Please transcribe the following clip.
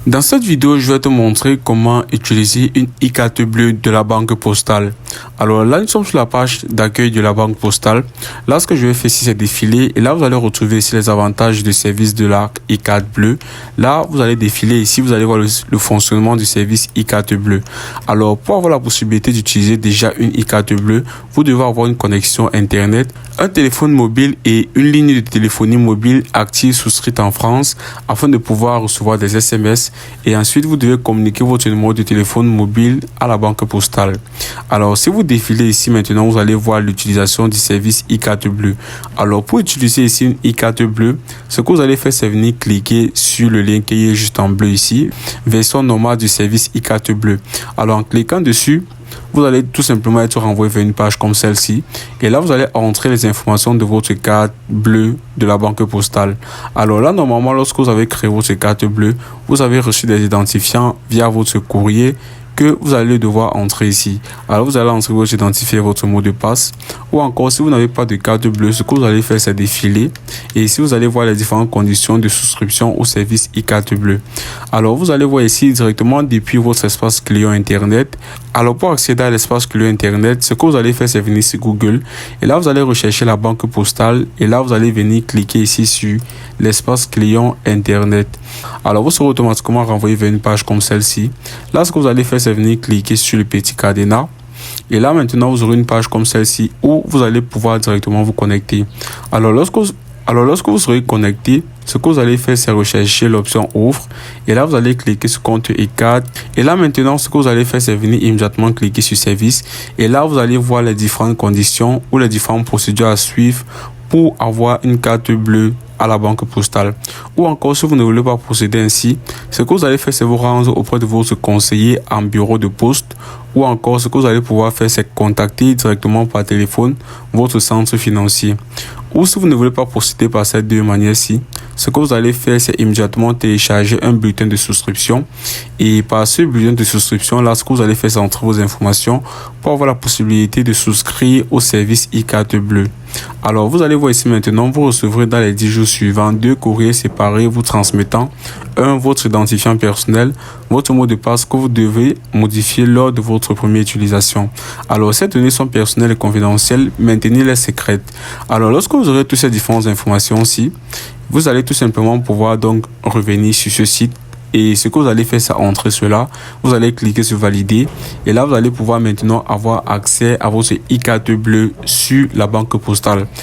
Dans cette vidéo, je vais te montrer comment utiliser une e-carte bleue de la banque postale. Alors là, nous sommes sur la page d'accueil de la banque postale. Là, ce que je vais faire ici, c'est défiler. Et là, vous allez retrouver ici les avantages du service de la e-carte bleue. Là, vous allez défiler ici, vous allez voir le fonctionnement du service e-carte bleue. Alors, pour avoir la possibilité d'utiliser déjà une e-carte bleue, vous devez avoir une connexion Internet, un téléphone mobile et une ligne de téléphonie mobile active souscrite en France afin de pouvoir recevoir des SMS. Et ensuite, vous devez communiquer votre numéro de téléphone mobile à la banque postale. Alors, si vous défilez ici maintenant, vous allez voir l'utilisation du service e-carte bleue. Alors, pour utiliser ici une e-carte bleue, ce que vous allez faire, c'est venir cliquer sur le lien qui est juste en bleu ici, version normale du service e-carte bleue. Alors, en cliquant dessus, vous allez tout simplement être renvoyé vers une page comme celle-ci. Et là, vous allez entrer les informations de votre carte bleue de la banque postale. Alors là, normalement, lorsque vous avez créé votre carte bleue, vous avez reçu des identifiants via votre courrier que vous allez devoir entrer ici. Alors, vous allez entrer votre identifiant, votre mot de passe. Ou encore, si vous n'avez pas de carte bleue, ce que vous allez faire, c'est défiler. Et ici, vous allez voir les différentes conditions de souscription au service e-carte bleue. Alors, vous allez voir ici directement depuis votre espace client Internet. Alors, pour accéder à l'espace client Internet, ce que vous allez faire, c'est venir sur Google. Et là, vous allez rechercher la banque postale. Et là, vous allez venir cliquer ici sur l'espace client Internet. Alors, vous serez automatiquement renvoyé vers une page comme celle-ci. Là, ce que vous allez faire, c'est venir cliquer sur le petit cadenas. Et là, maintenant, vous aurez une page comme celle-ci où vous allez pouvoir directement vous connecter. Alors, lorsque vous serez connecté, ce que vous allez faire, c'est rechercher l'option offre. Et là, vous allez cliquer sur compte e-carte. Et là, maintenant, ce que vous allez faire, c'est venir immédiatement cliquer sur service. Et là, vous allez voir les différentes conditions ou les différentes procédures à suivre pour avoir une carte bleue à la banque postale. Ou encore, si vous ne voulez pas procéder ainsi, ce que vous allez faire, c'est vous rendre auprès de votre conseiller en bureau de poste. Ou encore, ce que vous allez pouvoir faire, c'est contacter directement par téléphone votre centre financier. Ou si vous ne voulez pas procéder par ces deux manières-ci, ce que vous allez faire, c'est immédiatement télécharger un bulletin de souscription. Et par ce bulletin de souscription, là, ce que vous allez faire, c'est entrer vos informations pour avoir la possibilité de souscrire au service e-carte bleue. Alors, vous allez voir ici maintenant, vous recevrez dans les 10 jours suivants 2 courriers séparés vous transmettant votre identifiant personnel, votre mot de passe que vous devez modifier lors de votre première utilisation. Alors, ces données sont personnelles et confidentielles, maintenez-les secrètes. Alors, lorsque vous aurez toutes ces différentes informations-ci, vous allez tout simplement pouvoir donc revenir sur ce site. Et ce que vous allez faire, c'est entrer cela. Vous allez cliquer sur valider. Et là, vous allez pouvoir maintenant avoir accès à votre e-carte bleue sur la banque postale.